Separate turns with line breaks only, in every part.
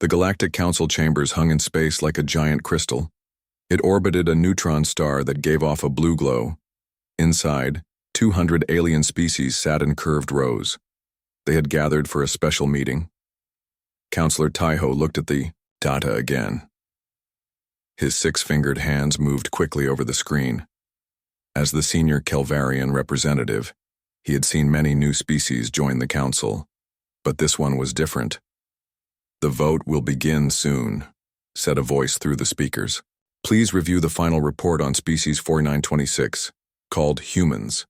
The Galactic Council chambers hung in space like a giant crystal. It orbited a neutron star that gave off a blue glow. Inside, 200 alien species sat in curved rows. They had gathered for a special meeting. Counselor Taiho looked at the data again. His six-fingered hands moved quickly over the screen. As the senior Kelvarian representative, he had seen many new species join the council, but this one was different. "The vote will begin soon," said a voice through the speakers. "Please review the final report on species 4926, called humans."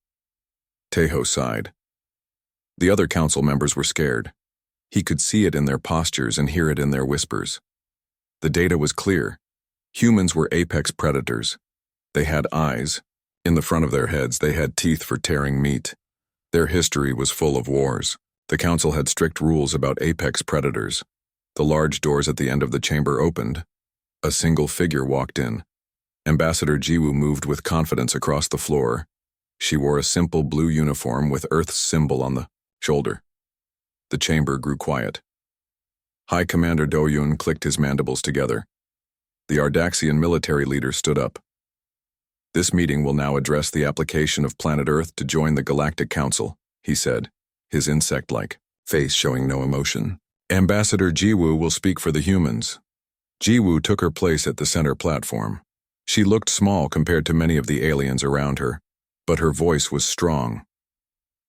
Taiho sighed. The other council members were scared. He could see it in their postures and hear it in their whispers. The data was clear. Humans were apex predators. They had eyes. In the front of their heads, they had teeth for tearing meat. Their history was full of wars. The council had strict rules about apex predators. The large doors at the end of the chamber opened. A single figure walked in. Ambassador Jiwoo moved with confidence across the floor. She wore a simple blue uniform with Earth's symbol on the shoulder. The chamber grew quiet. High Commander Do-yoon clicked his mandibles together. The Ardaxian military leader stood up. "This meeting will now address the application of planet Earth to join the Galactic Council," he said, his insect-like face showing no emotion. "Ambassador Jiwoo will speak for the humans." Jiwoo took her place at the center platform. She looked small compared to many of the aliens around her, but her voice was strong.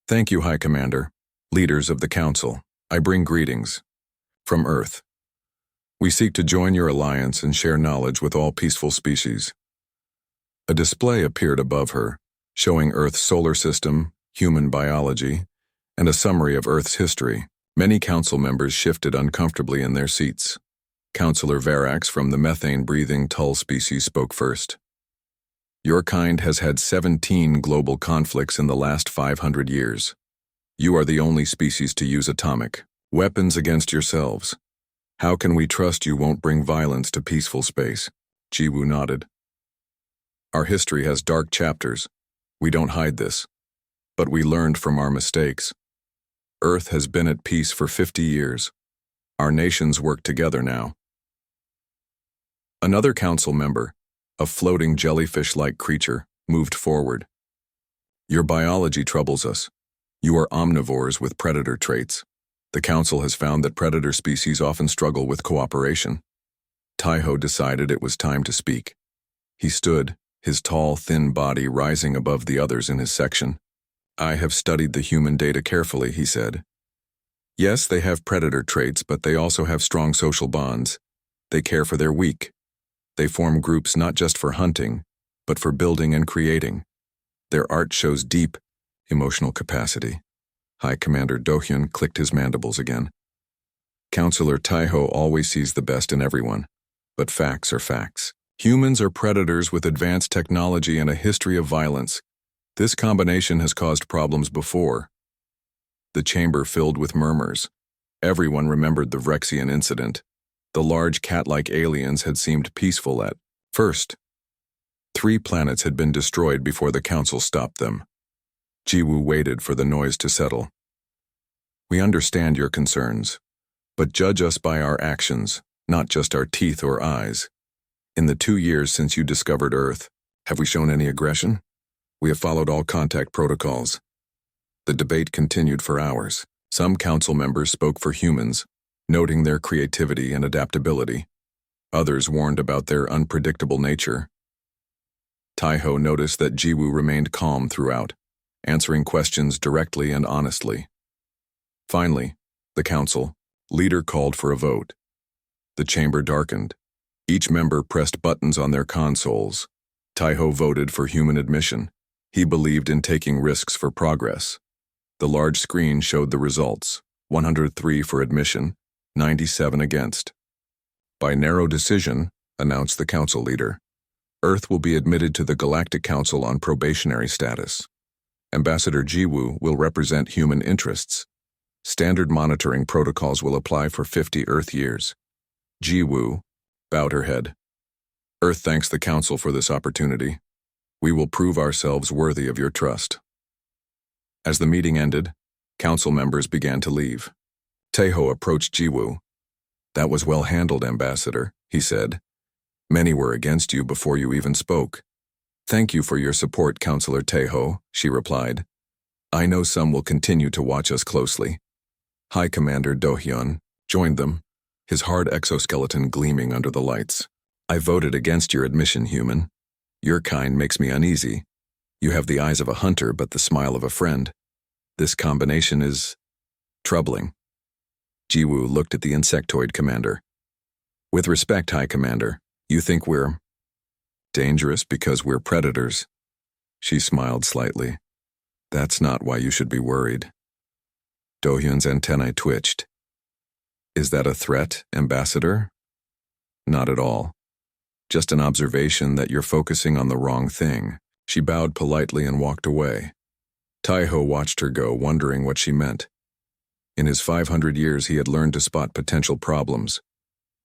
"Thank you, High Commander. Leaders of the Council, I bring greetings. From Earth. We seek to join your alliance and share knowledge with all peaceful species." A display appeared above her, showing Earth's solar system, human biology, and a summary of Earth's history. Many council members shifted uncomfortably in their seats. Councillor Verax from the methane-breathing Tull species spoke first. "Your kind has had 17 global conflicts in the last 500 years. You are the only species to use atomic weapons against yourselves. How can we trust you won't bring violence to peaceful space?" Jiwoo nodded. "Our history has dark chapters. We don't hide this. But we learned from our mistakes. Earth has been at peace for 50 years. Our nations work together now." Another council member, a floating jellyfish-like creature, moved forward. "Your biology troubles us. You are omnivores with predator traits. The council has found that predator species often struggle with cooperation." Taiho decided it was time to speak. He stood, his tall, thin body rising above the others in his section. "I have studied the human data carefully," he said. "Yes, they have predator traits, but they also have strong social bonds. They care for their weak. They form groups not just for hunting, but for building and creating. Their art shows deep, emotional capacity." High Commander Do-hyun clicked his mandibles again. "Counselor Taiho always sees the best in everyone, but facts are facts. Humans are predators with advanced technology and a history of violence. This combination has caused problems before." The chamber filled with murmurs. Everyone remembered the Vrexian incident. The large cat-like aliens had seemed peaceful at first. 3 planets had been destroyed before the council stopped them. Jiwoo waited for the noise to settle. "We understand your concerns, but judge us by our actions, not just our teeth or eyes. In the 2 years since you discovered Earth, have we shown any aggression? We have followed all contact protocols." The debate continued for hours. Some council members spoke for humans, noting their creativity and adaptability. Others warned about their unpredictable nature. Taiho noticed that Jiwoo remained calm throughout, answering questions directly and honestly. Finally, the council leader called for a vote. The chamber darkened. Each member pressed buttons on their consoles. Taiho voted for human admission. He believed in taking risks for progress. The large screen showed the results: 103 for admission, 97 against. "By narrow decision," announced the council leader, "Earth will be admitted to the Galactic Council on probationary status. Ambassador Jiwoo will represent human interests. Standard monitoring protocols will apply for 50 Earth years." Jiwoo bowed her head. "Earth thanks the Council for this opportunity. We will prove ourselves worthy of your trust." As the meeting ended, council members began to leave. Taiho approached Jiwoo. That was well handled, Ambassador, he said. Many were against you before you even spoke. Thank you for your support, Counselor Taeho, she replied. I know some will continue to watch us closely. High Commander Do-hyun joined them, his hard exoskeleton gleaming under the lights. I voted against your admission, human. Your kind makes me uneasy. You have the eyes of a hunter but the smile of a friend. This combination is troubling. Jiwoo looked at the insectoid commander. With respect, High Commander, you think we're dangerous because we're predators? She smiled slightly. That's not why you should be worried. Do-hyun's antennae twitched. Is that a threat, Ambassador? Not at all. Just an observation that you're focusing on the wrong thing. She bowed politely and walked away. Taeho watched her go, wondering what she meant. In his 500 years, he had learned to spot potential problems.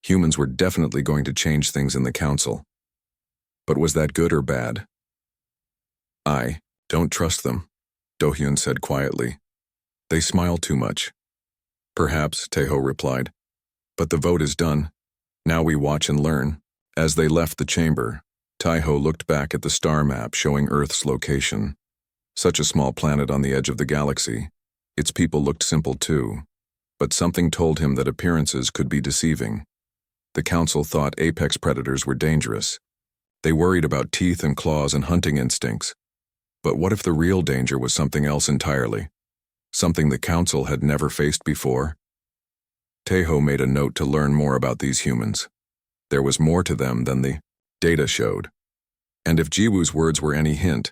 Humans were definitely going to change things in the council. But was that good or bad? I don't trust them, Do-hyun said quietly. They smile too much. Perhaps, Taeho replied. But the vote is done. Now we watch and learn. As they left the chamber, Taeho looked back at the star map showing Earth's location. Such a small planet on the edge of the galaxy. Its people looked simple too. But something told him that appearances could be deceiving. The council thought apex predators were dangerous. They worried about teeth and claws and hunting instincts. But what if the real danger was something else entirely? Something the council had never faced before? Taeho made a note to learn more about these humans. There was more to them than the data showed. And if Jiwoo's words were any hint,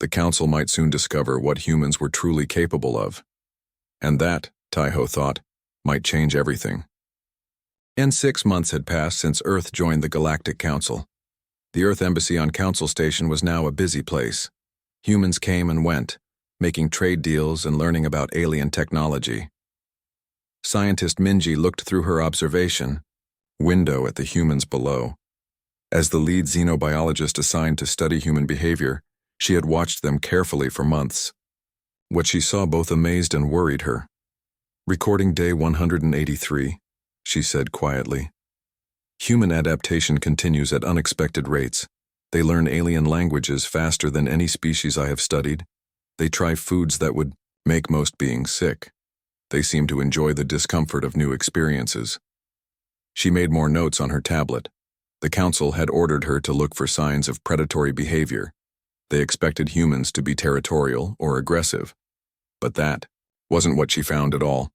the council might soon discover what humans were truly capable of. And that, Taeho thought, might change everything. 6 months had passed since Earth joined the Galactic Council. The Earth Embassy on Council Station was now a busy place. Humans came and went, making trade deals and learning about alien technology. Scientist Minji looked through her observation window at the humans below. As the lead xenobiologist assigned to study human behavior, she had watched them carefully for months. What she saw both amazed and worried her. Recording day 183, she said quietly. Human adaptation continues at unexpected rates. They learn alien languages faster than any species I have studied. They try foods that would make most beings sick. They seem to enjoy the discomfort of new experiences. She made more notes on her tablet. The council had ordered her to look for signs of predatory behavior. They expected humans to be territorial or aggressive. But that wasn't what she found at all.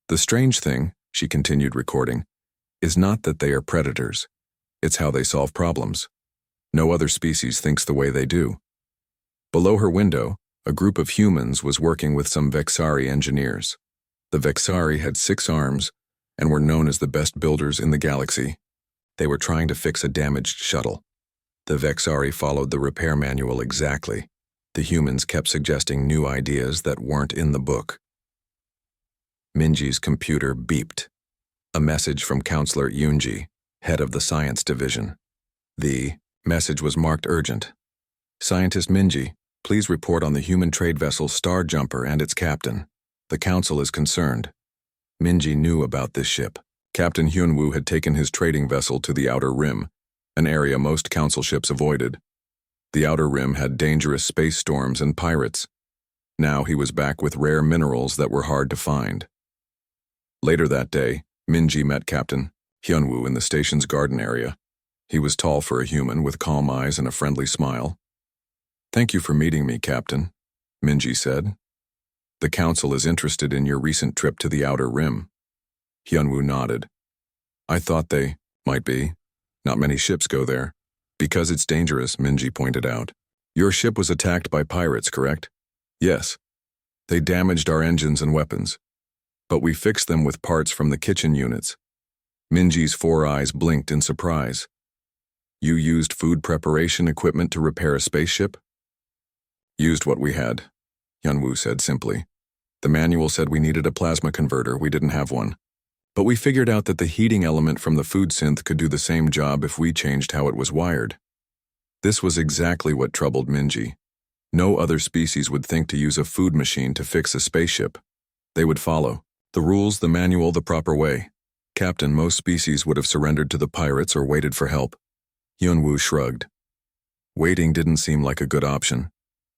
The strange thing, she continued recording, is not that they are predators. It's how they solve problems. No other species thinks the way they do. Below her window, a group of humans was working with some Vexari engineers. The Vexari had 6 arms and were known as the best builders in the galaxy. They were trying to fix a damaged shuttle. The Vexari followed the repair manual exactly. The humans kept suggesting new ideas that weren't in the book. Minji's computer beeped. A message from Counselor Yoonji, head of the science division. The message was marked urgent. Scientist Minji, please report on the human trade vessel Star Jumper and its captain. The council is concerned. Minji knew about this ship. Captain Hyunwoo had taken his trading vessel to the Outer Rim, an area most council ships avoided. The Outer Rim had dangerous space storms and pirates. Now he was back with rare minerals that were hard to find. Later that day, Minji met Captain Hyunwoo in the station's garden area. He was tall for a human with calm eyes and a friendly smile. Thank you for meeting me, Captain, Minji said. The council is interested in your recent trip to the Outer Rim. Hyunwoo nodded. I thought they might be. Not many ships go there. Because it's dangerous, Minji pointed out. Your ship was attacked by pirates, correct? Yes. They damaged our engines and weapons. But we fixed them with parts from the kitchen units. Minji's 4 eyes blinked in surprise. You used food preparation equipment to repair a spaceship? Used what we had, Hyunwoo said simply. The manual said we needed a plasma converter. We didn't have one. But we figured out that the heating element from the food synth could do the same job if we changed how it was wired. This was exactly what troubled Minji. No other species would think to use a food machine to fix a spaceship. They would follow the rules, the manual, the proper way. Captain, most species would have surrendered to the pirates or waited for help. Hyunwoo shrugged. Waiting didn't seem like a good option.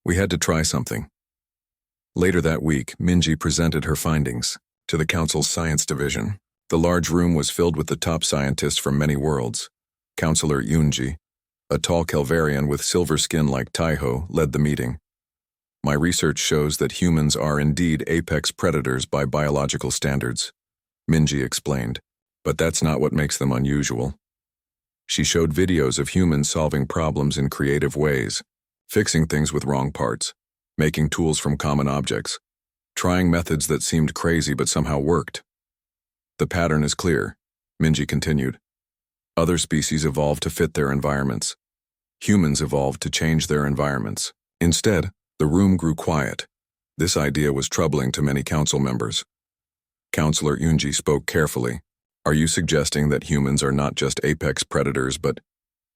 We had to try something. Later that week, Minji presented her findings to the Council's Science Division. The large room was filled with the top scientists from many worlds. Counselor Yoonji, a tall Calvarian with silver skin like Taiho, led the meeting. My research shows that humans are indeed apex predators by biological standards, Minji explained, but that's not what makes them unusual. She showed videos of humans solving problems in creative ways, fixing things with wrong parts, making tools from common objects, trying methods that seemed crazy but somehow worked. The pattern is clear, Minji continued. Other species evolved to fit their environments. Humans evolved to change their environments. Instead, the room grew quiet. This idea was troubling to many council members. Counselor Yoonji spoke carefully. Are you suggesting that humans are not just apex predators but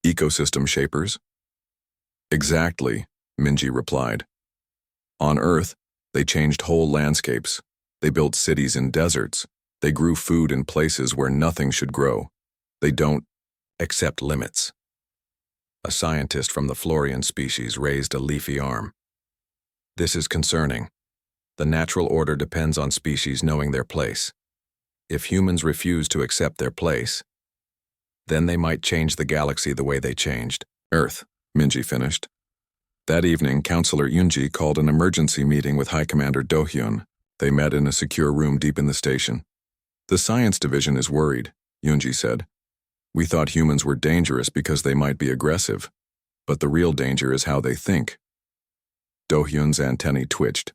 ecosystem shapers? Exactly, Minji replied. On Earth, they changed whole landscapes. They built cities in deserts. They grew food in places where nothing should grow. They don't accept limits. A scientist from the Florian species raised a leafy arm. This is concerning. The natural order depends on species knowing their place. If humans refuse to accept their place, then they might change the galaxy the way they changed Earth, Minji finished. That evening, Counselor Yoonji called an emergency meeting with High Commander Do-hyun. They met in a secure room deep in the station. The Science Division is worried, Yoonji said. We thought humans were dangerous because they might be aggressive, but the real danger is how they think. Do-hyun's antennae twitched.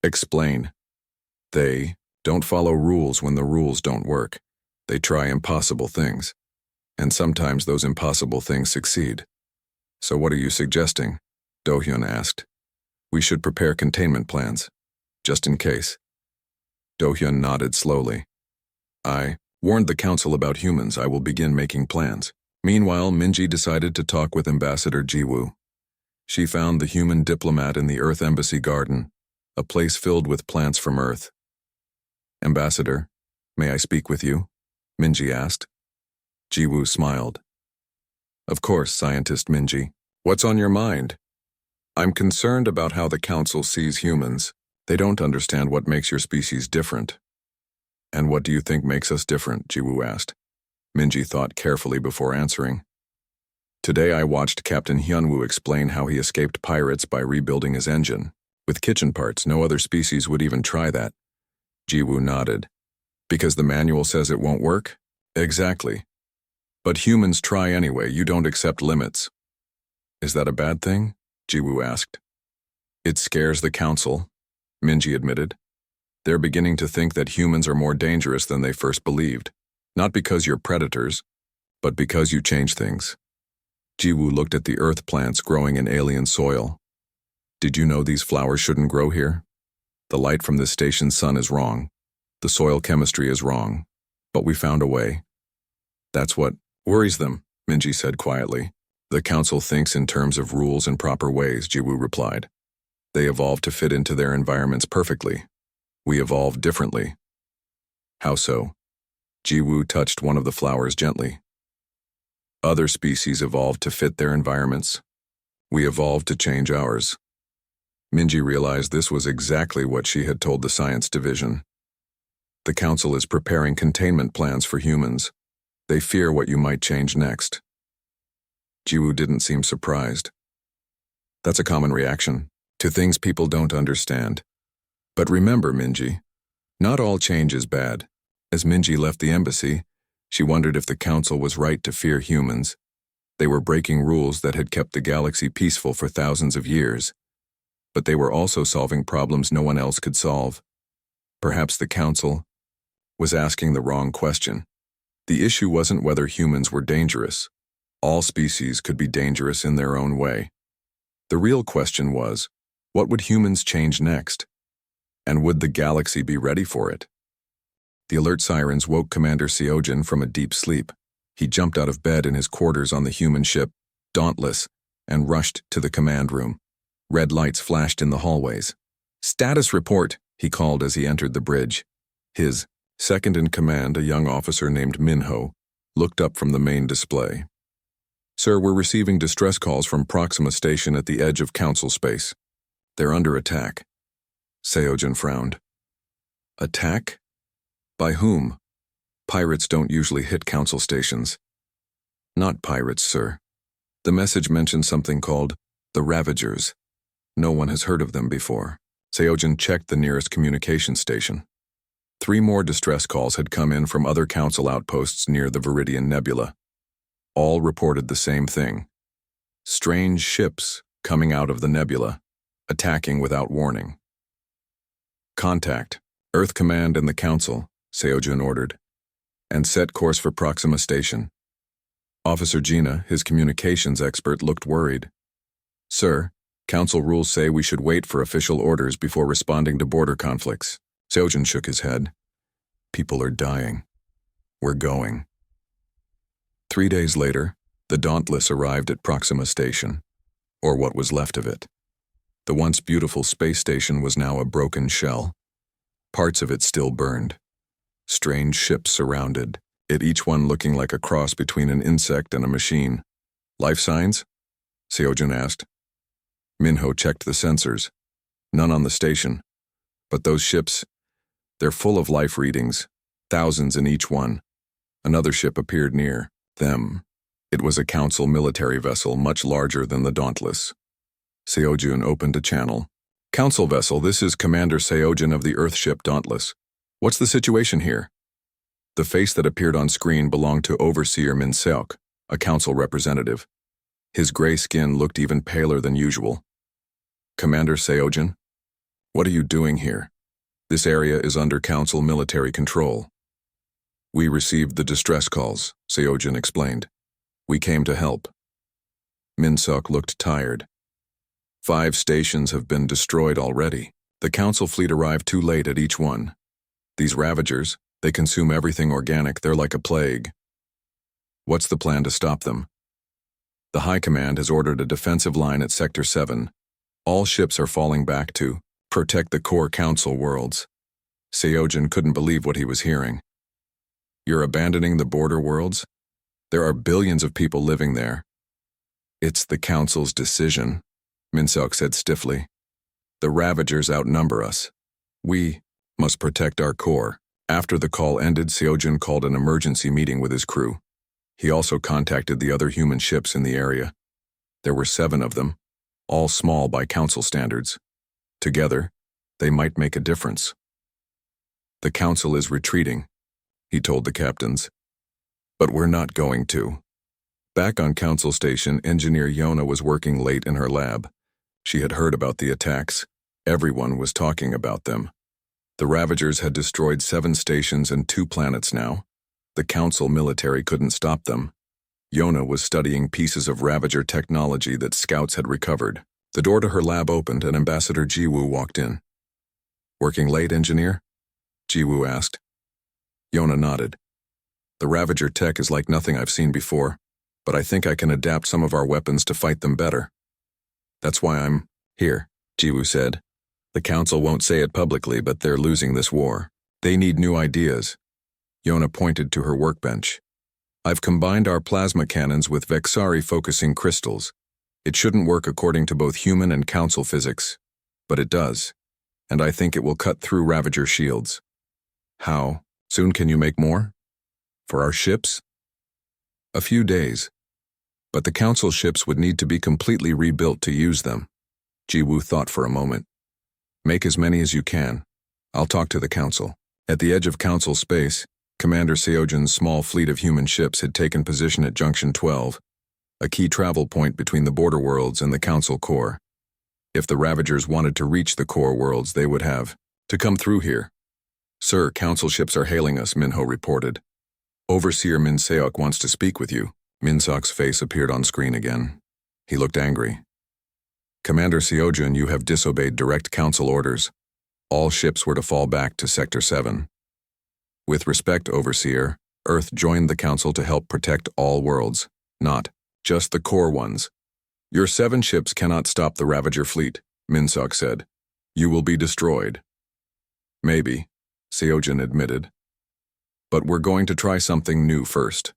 Explain. They don't follow rules when the rules don't work. They try impossible things, and sometimes those impossible things succeed. So what are you suggesting? Do-hyun asked. We should prepare containment plans, just in case. Do-hyun nodded slowly. I warned the council about humans. I will begin making plans. Meanwhile, Minji decided to talk with Ambassador Jiwoo. She found the human diplomat in the Earth Embassy garden, a place filled with plants from Earth. Ambassador, may I speak with you? Minji asked. Jiwoo smiled. Of course, Scientist Minji. What's on your mind? I'm concerned about how the council sees humans. They don't understand what makes your species different. And what do you think makes us different? Jiwoo asked. Minji thought carefully before answering. Today I watched Captain Hyunwoo explain how he escaped pirates by rebuilding his engine. With kitchen parts, no other species would even try that. Jiwoo nodded. Because the manual says it won't work? Exactly. But humans try anyway. You don't accept limits. Is that a bad thing? Jiwoo asked. It scares the council, Minji admitted. They're beginning to think that humans are more dangerous than they first believed. Not because you're predators, but because you change things. Jiwoo looked at the earth plants growing in alien soil. Did you know these flowers shouldn't grow here? The light from this station's sun is wrong. The soil chemistry is wrong. But we found a way. That's what worries them, Minji said quietly. The council thinks in terms of rules and proper ways, Jiwoo replied. They evolved to fit into their environments perfectly. We evolved differently. How so? Jiwoo touched one of the flowers gently. Other species evolved to fit their environments. We evolved to change ours. Minji realized this was exactly what she had told the Science Division. The council is preparing containment plans for humans. They fear what you might change next. Jiwoo didn't seem surprised. That's a common reaction to things people don't understand. But remember, Minji, not all change is bad. As Minji left the embassy, she wondered if the council was right to fear humans. They were breaking rules that had kept the galaxy peaceful for thousands of years. But they were also solving problems no one else could solve. Perhaps the council was asking the wrong question. The issue wasn't whether humans were dangerous. All species could be dangerous in their own way. The real question was, what would humans change next? And would the galaxy be ready for it? The alert sirens woke Commander Seojin from a deep sleep. He jumped out of bed in his quarters on the human ship, dauntless, and rushed to the command room. Red lights flashed in the hallways. Status report, he called as he entered the bridge. His Second in command, a young officer named Minho, looked up from the main display. Sir, we're receiving distress calls from Proxima Station at the edge of Council space. They're under attack. Seojin frowned. Attack? By whom? Pirates don't usually hit Council stations. Not pirates, sir. The message mentioned something called the Ravagers. No one has heard of them before. Seojin checked the nearest communication station. 3 more distress calls had come in from other Council outposts near the Viridian Nebula. All reported the same thing. Strange ships coming out of the nebula, attacking without warning. Contact Earth Command and the Council, Seojin ordered, and set course for Proxima Station. Officer Gina, his communications expert, looked worried. Sir, Council rules say we should wait for official orders before responding to border conflicts. Seojin shook his head. People are dying. We're going. 3 days later, the Dauntless arrived at Proxima Station, or what was left of it. The once beautiful space station was now a broken shell. Parts of it still burned. Strange ships surrounded it, each one looking like a cross between an insect and a machine. Life signs? Seojin asked. Minho checked the sensors. None on the station. But those ships, they're full of life readings, thousands in each one. Another ship appeared near them. It was a Council military vessel much larger than the Dauntless. Seojin opened a channel. Council vessel, this is Commander Seojin of the Earthship Dauntless. What's the situation here? The face that appeared on screen belonged to Overseer Min Seok, a Council representative. His gray skin looked even paler than usual. Commander Seojin? What are you doing here? This area is under Council military control. We received the distress calls, Seojin explained. We came to help. Min Seok looked tired. 5 stations have been destroyed already. The Council fleet arrived too late at each one. These Ravagers, they consume everything organic, they're like a plague. What's the plan to stop them? The High Command has ordered a defensive line at Sector 7. All ships are falling back to protect the core Council worlds. Seojin couldn't believe what he was hearing. You're abandoning the border worlds? There are billions of people living there. It's the Council's decision, Min Seok said stiffly. The Ravagers outnumber us. We must protect our core. After the call ended, Seojin called an emergency meeting with his crew. He also contacted the other human ships in the area. There were 7 of them, all small by Council standards. Together, they might make a difference. The Council is retreating, he told the captains. But we're not going to. Back on Council Station, Engineer Yona was working late in her lab. She had heard about the attacks. Everyone was talking about them. The Ravagers had destroyed 7 stations and 2 planets now. The Council military couldn't stop them. Yona was studying pieces of Ravager technology that scouts had recovered. The door to her lab opened and Ambassador Jiwoo walked in. Working late, Engineer? Jiwoo asked. Yona nodded. The Ravager tech is like nothing I've seen before, but I think I can adapt some of our weapons to fight them better. That's why I'm here, Jiwoo said. The Council won't say it publicly, but they're losing this war. They need new ideas. Yona pointed to her workbench. I've combined our plasma cannons with Vexari focusing crystals. It shouldn't work according to both human and Council physics, but it does, and I think it will cut through Ravager shields. How? Soon can you make more? For our ships? A few days. But the Council ships would need to be completely rebuilt to use them. Jiwoo thought for a moment. Make as many as you can. I'll talk to the Council. At the edge of Council space, Commander Seojin's small fleet of human ships had taken position at Junction 12, a key travel point between the border worlds and the Council core. If the Ravagers wanted to reach the core worlds, they would have to come through here. Sir, Council ships are hailing us, Minho reported. Overseer Min Seok wants to speak with you. Min Seok's face appeared on screen again. He looked angry. Commander Seojin, you have disobeyed direct Council orders. All ships were to fall back to Sector 7. With respect, Overseer, Earth joined the Council to help protect all worlds, not just the core ones. Your 7 ships cannot stop the Ravager fleet, Min Seok said. You will be destroyed. Maybe, Seojin admitted. But we're going to try something new first.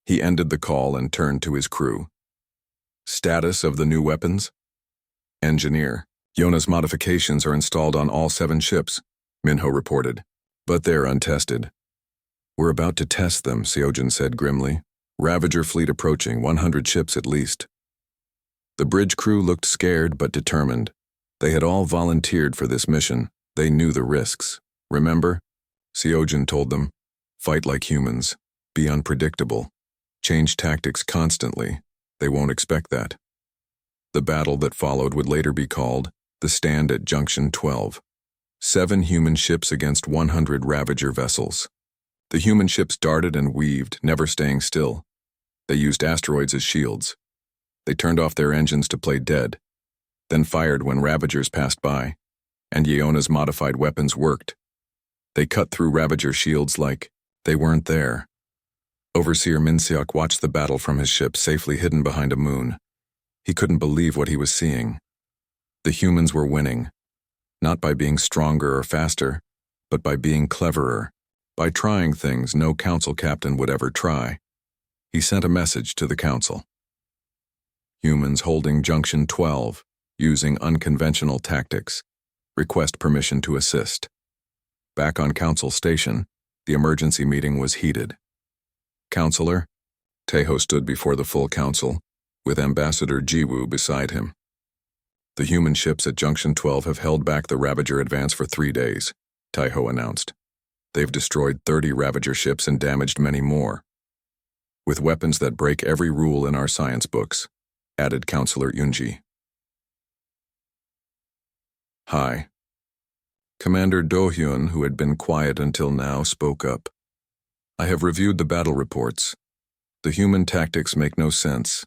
He ended the call and turned to his crew. Status of the new weapons? Engineer. Yona's modifications are installed on all 7 ships, Minho reported. But they're untested. We're about to test them, Seojin said grimly. Ravager fleet approaching, 100 ships at least. The bridge crew looked scared but determined. They had all volunteered for this mission. They knew the risks. Remember? Seojin told them. Fight like humans. Be unpredictable. Change tactics constantly. They won't expect that. The battle that followed would later be called the Stand at Junction 12. 7 human ships against 100 Ravager vessels. The human ships darted and weaved, never staying still. They used asteroids as shields. They turned off their engines to play dead, then fired when Ravagers passed by, and Yeona's modified weapons worked. They cut through Ravager shields like they weren't there. Overseer Minseok watched the battle from his ship safely hidden behind a moon. He couldn't believe what he was seeing. The humans were winning, not by being stronger or faster, but by being cleverer, by trying things no council captain would ever try. He sent a message to the council. Humans holding Junction 12, using unconventional tactics. Request permission to assist. Back on council station, the emergency meeting was heated. Counselor? Taeho stood before the full council, with Ambassador Jiwoo beside him. The human ships at Junction 12 have held back the Ravager advance for 3 days, Taeho announced. They've destroyed 30 Ravager ships and damaged many more. With weapons that break every rule in our science books, added Counselor Yunji. Hi. Commander Do-hyun, who had been quiet until now, spoke up. I have reviewed the battle reports. The human tactics make no sense.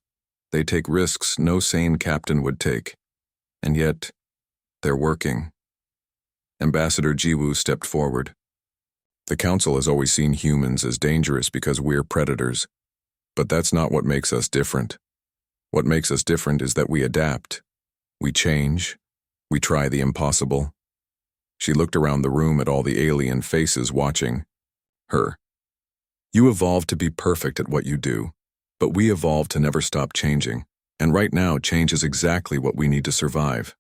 They take risks no sane captain would take. And yet, they're working. Ambassador Jiwoo stepped forward. The council has always seen humans as dangerous because we're predators. But that's not what makes us different. What makes us different is that we adapt. We change. We try the impossible. She looked around the room at all the alien faces watching her. You evolved to be perfect at what you do, but we evolved to never stop changing, and right now change is exactly what we need to survive.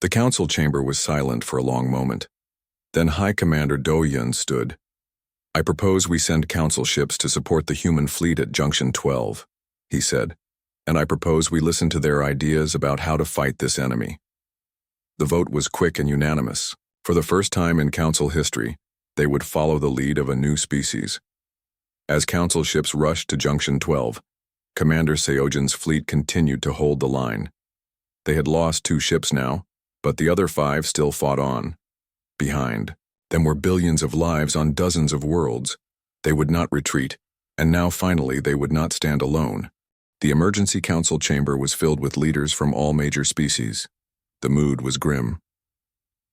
The council chamber was silent for a long moment. Then High Commander Do-hyun stood. I propose we send council ships to support the human fleet at Junction 12, he said, and I propose we listen to their ideas about how to fight this enemy. The vote was quick and unanimous. For the first time in council history, they would follow the lead of a new species. As council ships rushed to Junction 12, Commander Seojin's fleet continued to hold the line. They had lost 2 ships now, but the other 5 still fought on. Behind them were billions of lives on dozens of worlds. They would not retreat, and now finally they would not stand alone. The emergency council chamber was filled with leaders from all major species. The mood was grim.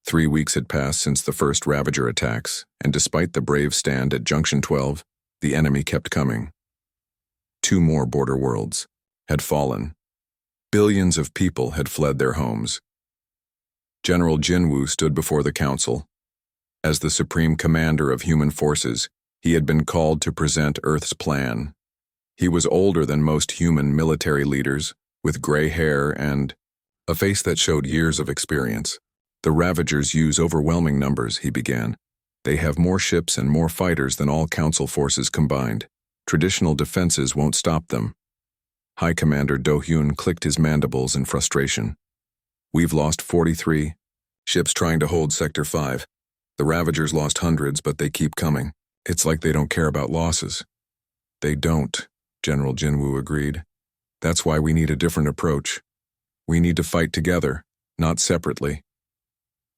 3 weeks had passed since the first Ravager attacks, and despite the brave stand at Junction 12, the enemy kept coming. 2 more border worlds had fallen. Billions of people had fled their homes. General Jinwoo stood before the council. As the supreme commander of human forces, he had been called to present Earth's plan. He was older than most human military leaders, with gray hair and a face that showed years of experience. The Ravagers use overwhelming numbers, he began. They have more ships and more fighters than all council forces combined. Traditional defenses won't stop them. High Commander Do-hyun clicked his mandibles in frustration. We've lost 43 ships trying to hold Sector 5. The Ravagers lost hundreds, but they keep coming. It's like they don't care about losses. They don't, General Jinwoo agreed. That's why we need a different approach. We need to fight together, not separately.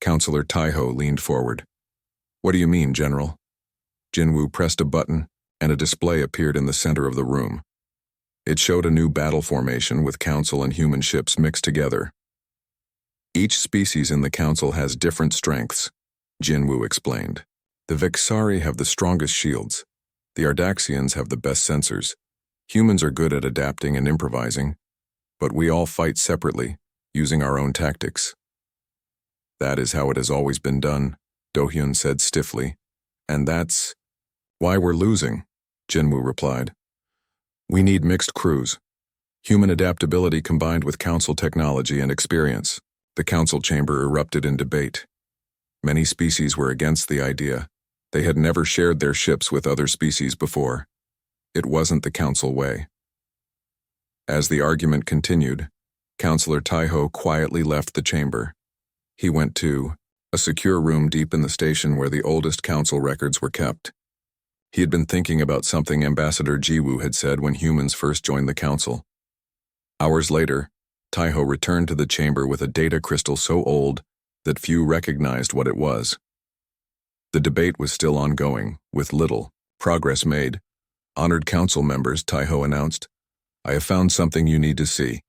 Counselor Taeho leaned forward. What do you mean, General? Jinwoo pressed a button, and a display appeared in the center of the room. It showed a new battle formation with council and human ships mixed together. Each species in the council has different strengths, Jinwoo explained. The Vexari have the strongest shields. The Ardaxians have the best sensors. Humans are good at adapting and improvising, but we all fight separately, using our own tactics. That is how it has always been done, Do-hyun said stiffly, and that's Why we're losing, Jinwoo replied. We need mixed crews. Human adaptability combined with council technology and experience. The council chamber erupted in debate. Many species were against the idea. They had never shared their ships with other species before. It wasn't the council way. As the argument continued, Councillor Taiho quietly left the chamber. He went to a secure room deep in the station where the oldest council records were kept. He had been thinking about something Ambassador Jiwoo had said when humans first joined the council. Hours later, Taiho returned to the chamber with a data crystal so old that few recognized what it was. The debate was still ongoing, with little progress made. Honored council members, Taiho announced, I have found something you need to see.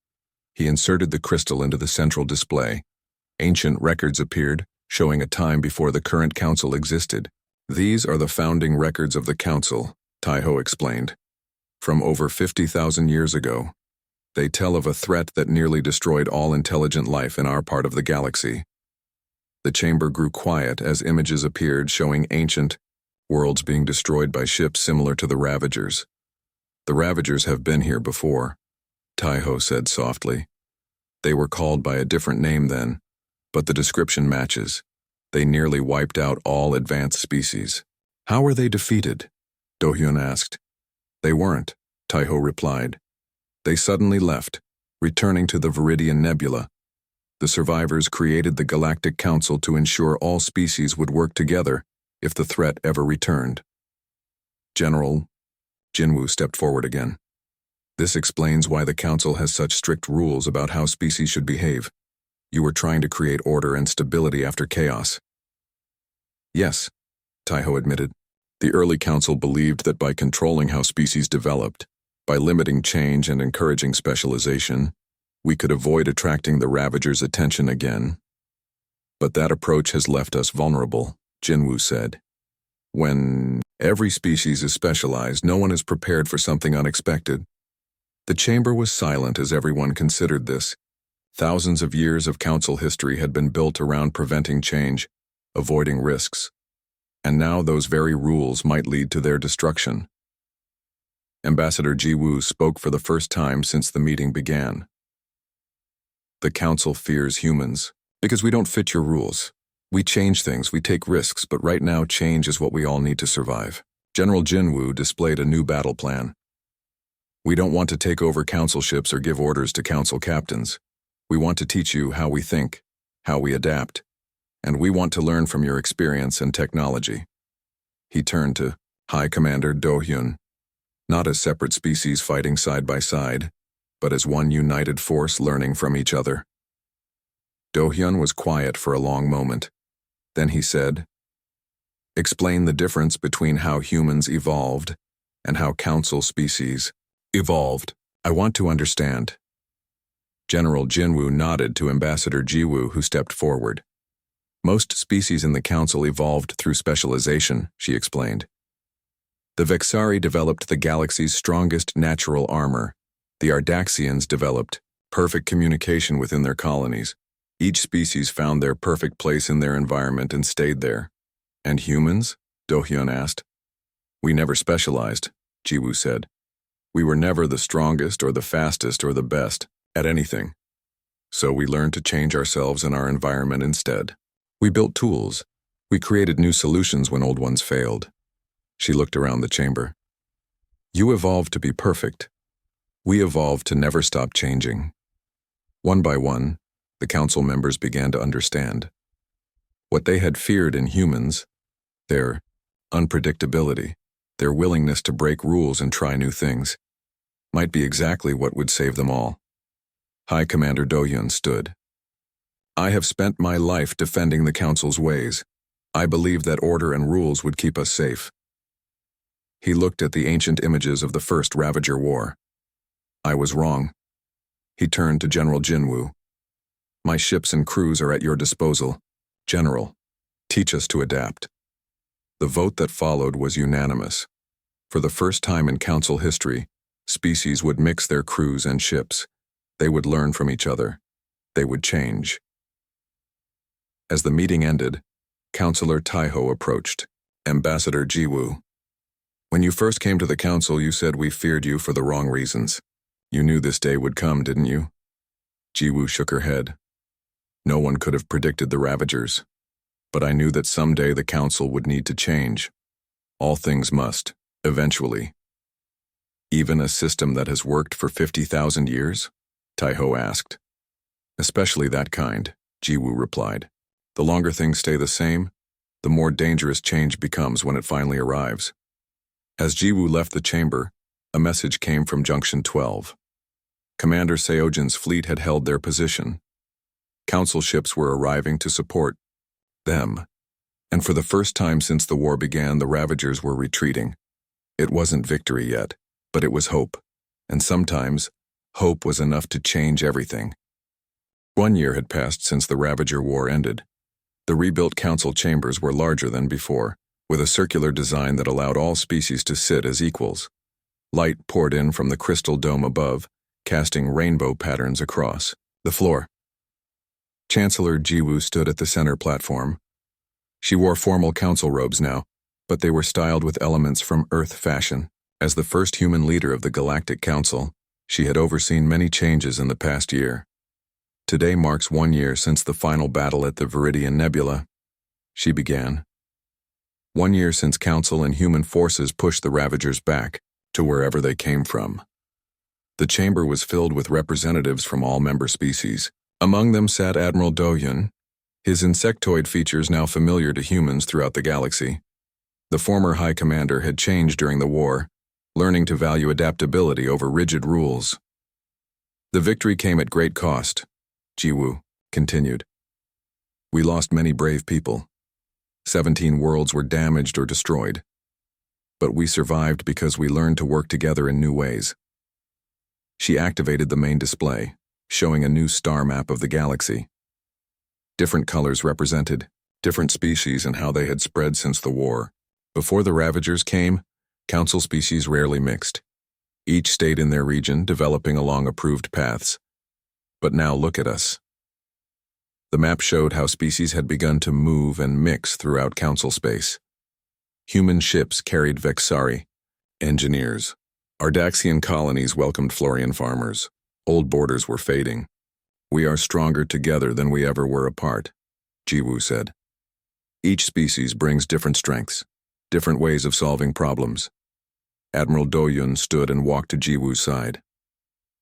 He inserted the crystal into the central display. Ancient records appeared, showing a time before the current council existed. These are the founding records of the council, Taiho explained. From over 50,000 years ago. They tell of a threat that nearly destroyed all intelligent life in our part of the galaxy. The chamber grew quiet as images appeared showing ancient worlds being destroyed by ships similar to the Ravagers. The Ravagers have been here before, Taiho said softly. They were called by a different name then, but the description matches. They nearly wiped out all advanced species. How were they defeated? Do-hyun asked. They weren't, Taiho replied. They suddenly left, returning to the Viridian Nebula. The survivors created the Galactic Council to ensure all species would work together if the threat ever returned. General, Jinwoo stepped forward again. This explains why the Council has such strict rules about how species should behave. You were trying to create order and stability after chaos. Yes, Taiho admitted. The early Council believed that by controlling how species developed, by limiting change and encouraging specialization, we could avoid attracting the Ravagers' attention again. But that approach has left us vulnerable, Jinwoo said. When every species is specialized, no one is prepared for something unexpected. The chamber was silent as everyone considered this. Thousands of years of council history had been built around preventing change, avoiding risks. And now those very rules might lead to their destruction. Ambassador Jiwoo spoke for the first time since the meeting began. The council fears humans because we don't fit your rules. We change things, we take risks, but right now change is what we all need to survive. General Jinwoo displayed a new battle plan. We don't want to take over council ships or give orders to council captains. We want to teach you how we think, how we adapt, and we want to learn from your experience and technology. He turned to High Commander Do-hyun, not as separate species fighting side by side, but as one united force learning from each other. Do-hyun was quiet for a long moment. Then he said, explain the difference between how humans evolved and how council species evolved. I want to understand. General Jinwoo nodded to Ambassador Jiwoo, who stepped forward. Most species in the council evolved through specialization, she explained. The Vexari developed the galaxy's strongest natural armor. The Ardaxians developed perfect communication within their colonies. Each species found their perfect place in their environment and stayed there. And humans? Do-hyun asked. We never specialized, Jiwoo said. We were never the strongest or the fastest or the best at anything. So we learned to change ourselves and our environment instead. We built tools. We created new solutions when old ones failed. She looked around the chamber. You evolved to be perfect. We evolved to never stop changing. One by one, the council members began to understand. What they had feared in humans, their unpredictability, their willingness to break rules and try new things, might be exactly what would save them all. High Commander Do-hyun stood. I have spent my life defending the council's ways. I believed that order and rules would keep us safe. He looked at the ancient images of the First Ravager War. I was wrong. He turned to General Jinwoo. My ships and crews are at your disposal. General, teach us to adapt. The vote that followed was unanimous. For the first time in council history, species would mix their crews and ships. They would learn from each other. They would change. As the meeting ended, Councillor Taiho approached. Ambassador Jiwoo. When you first came to the council, you said we feared you for the wrong reasons. You knew this day would come, didn't you? Jiwoo shook her head. No one could have predicted the Ravagers. But I knew that someday the council would need to change. All things must, eventually. Even a system that has worked for 50,000 years? Taiho asked. Especially that kind, Jiwoo replied. The longer things stay the same, the more dangerous change becomes when it finally arrives. As Jiwoo left the chamber, a message came from Junction 12. Commander Seojin's fleet had held their position. Council ships were arriving to support them, and for the first time since the war began, the Ravagers were retreating. It wasn't victory yet, but it was hope, and sometimes, hope was enough to change everything. 1 year had passed since the Ravager War ended. The rebuilt council chambers were larger than before, with a circular design that allowed all species to sit as equals. Light poured in from the crystal dome above, casting rainbow patterns across the floor. Chancellor Jiwoo stood at the center platform. She wore formal council robes now, but they were styled with elements from Earth fashion. As the first human leader of the Galactic Council, she had overseen many changes in the past year. Today marks 1 year since the final battle at the Viridian Nebula. She began. 1 year since Council and human forces pushed the Ravagers back to wherever they came from. The chamber was filled with representatives from all member species. Among them sat Admiral Do-Yun, his insectoid features now familiar to humans throughout the galaxy. The former High Commander had changed during the war, learning to value adaptability over rigid rules. The victory came at great cost, Jiwoo continued. We lost many brave people. 17 worlds were damaged or destroyed. But we survived because we learned to work together in new ways. She activated the main display, showing a new star map of the galaxy. Different colors represented different species and how they had spread since the war. Before the Ravagers came, Council species rarely mixed. Each stayed in their region, developing along approved paths. But now look at us. The map showed how species had begun to move and mix throughout Council space. Human ships carried Vexari, engineers. Ardaxian colonies welcomed Florian farmers. Old borders were fading. We are stronger together than we ever were apart, Jiwoo said. Each species brings different strengths, different ways of solving problems. Admiral Do-Yun stood and walked to Jiwoo's side.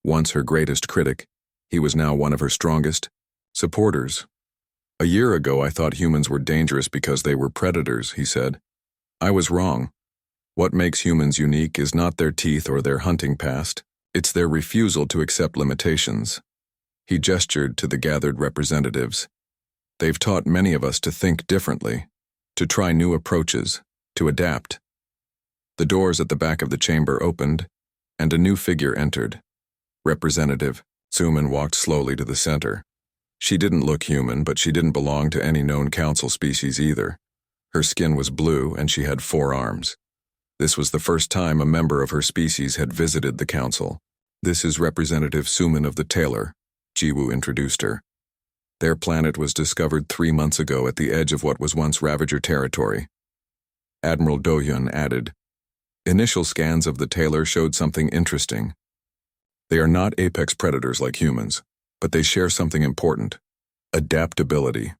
Once her greatest critic, he was now one of her strongest supporters. A year ago I thought humans were dangerous because they were predators, he said. I was wrong. What makes humans unique is not their teeth or their hunting past, it's their refusal to accept limitations. He gestured to the gathered representatives. They've taught many of us to think differently, to try new approaches, to adapt. The doors at the back of the chamber opened, and a new figure entered. Representative Suman walked slowly to the center. She didn't look human, but she didn't belong to any known council species either. Her skin was blue, and she had 4 arms. This was the first time a member of her species had visited the council. This is Representative Suman of the Tailor, Jiwoo introduced her. Their planet was discovered 3 months ago at the edge of what was once Ravager territory. Admiral Do-Yun added, Initial scans of the Tailor showed something interesting. They are not apex predators like humans, but they share something important: adaptability.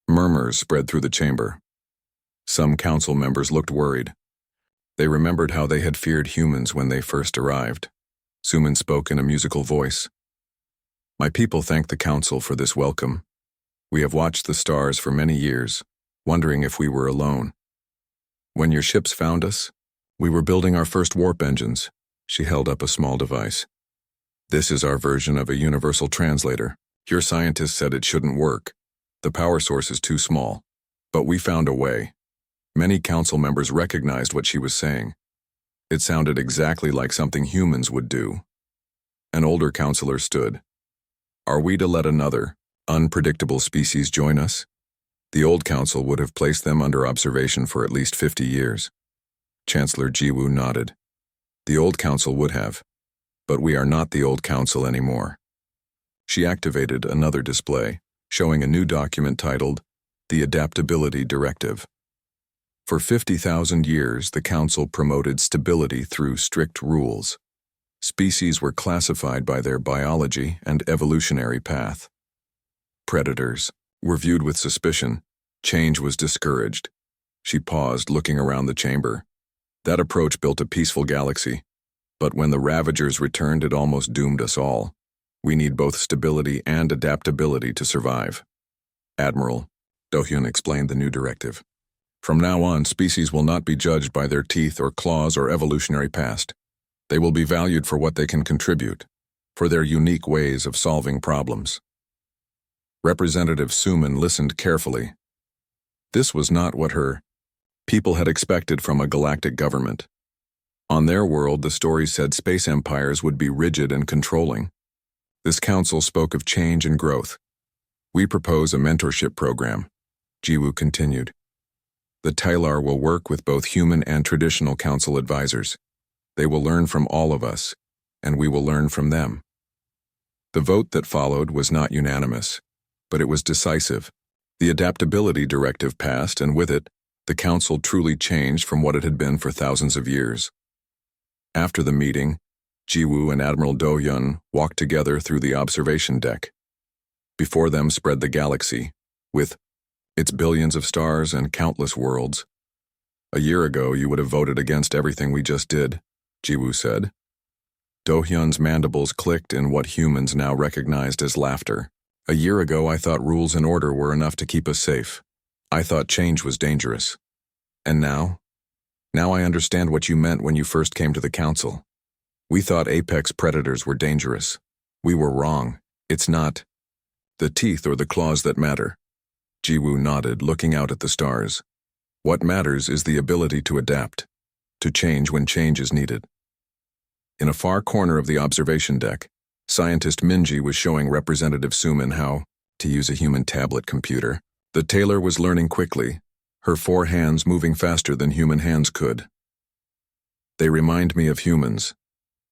Murmurs spread through the chamber. Some council members looked worried. They remembered how they had feared humans when they first arrived. Suman spoke in a musical voice. My people thank the council for this welcome. We have watched the stars for many years, wondering if we were alone. When your ships found us, we were building our first warp engines. She held up a small device. This is our version of a universal translator. Your scientists said it shouldn't work. The power source is too small. But we found a way. Many council members recognized what she was saying. It sounded exactly like something humans would do. An older counselor stood. Are we to let another, unpredictable species join us? The old council would have placed them under observation for at least 50 years. Chancellor Jiwoo nodded. The old council would have. But we are not the old council anymore. She activated another display, showing a new document titled The Adaptability Directive. For 50,000 years, the Council promoted stability through strict rules. Species were classified by their biology and evolutionary path. Predators were viewed with suspicion. Change was discouraged. She paused, looking around the chamber. That approach built a peaceful galaxy. But when the Ravagers returned, it almost doomed us all. We need both stability and adaptability to survive. Admiral Do-hyun explained the new directive. From now on, species will not be judged by their teeth or claws or evolutionary past. They will be valued for what they can contribute, for their unique ways of solving problems. Representative Suman listened carefully. This was not what her people had expected from a galactic government. On their world, the story said space empires would be rigid and controlling. This council spoke of change and growth. We propose a mentorship program, Jiwoo continued. The Tylar will work with both human and traditional council advisors. They will learn from all of us, and we will learn from them. The vote that followed was not unanimous, but it was decisive. The adaptability directive passed, and with it, the council truly changed from what it had been for thousands of years. After the meeting, Jiwoo and Admiral Do-hyun walked together through the observation deck. Before them spread the galaxy, with its billions of stars and countless worlds. A year ago, you would have voted against everything we just did, Jiwoo said. Do-hyun's mandibles clicked in what humans now recognized as laughter. A year ago, I thought rules and order were enough to keep us safe. I thought change was dangerous. And now? Now I understand what you meant when you first came to the council. We thought apex predators were dangerous. We were wrong. It's not the teeth or the claws that matter. Jiwoo nodded, looking out at the stars. What matters is the ability to adapt, to change when change is needed. In a far corner of the observation deck, scientist Minji was showing Representative Suman how to use a human tablet computer. The tailor was learning quickly, her 4 hands moving faster than human hands could. They remind me of humans,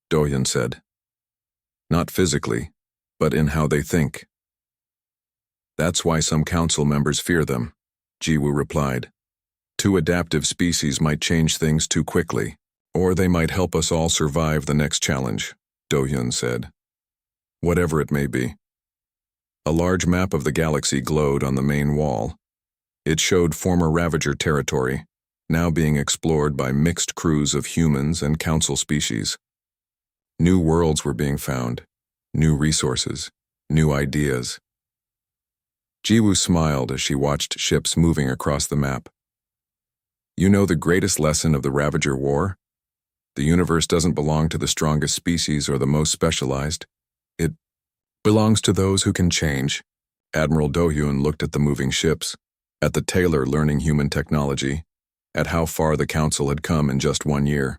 Do-hyun said. Not physically, but in how they think. That's why some council members fear them, Jiwoo replied. Too adaptive species might change things too quickly, or they might help us all survive the next challenge, Do-hyun said. Whatever it may be. A large map of the galaxy glowed on the main wall. It showed former Ravager territory, now being explored by mixed crews of humans and council species. New worlds were being found, new resources, new ideas. Jiwoo smiled as she watched ships moving across the map. You know the greatest lesson of the Ravager War? The universe doesn't belong to the strongest species or the most specialized. It belongs to those who can change. Admiral Do-hyun looked at the moving ships, at the tailor learning human technology, at how far the council had come in just 1 year.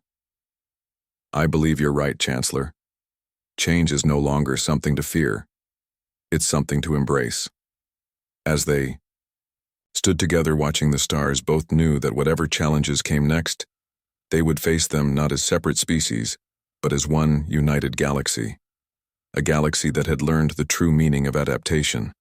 I believe you're right, Chancellor. Change is no longer something to fear. It's something to embrace. As they stood together watching the stars, both knew that whatever challenges came next, they would face them not as separate species, but as one united galaxy. A galaxy that had learned the true meaning of adaptation.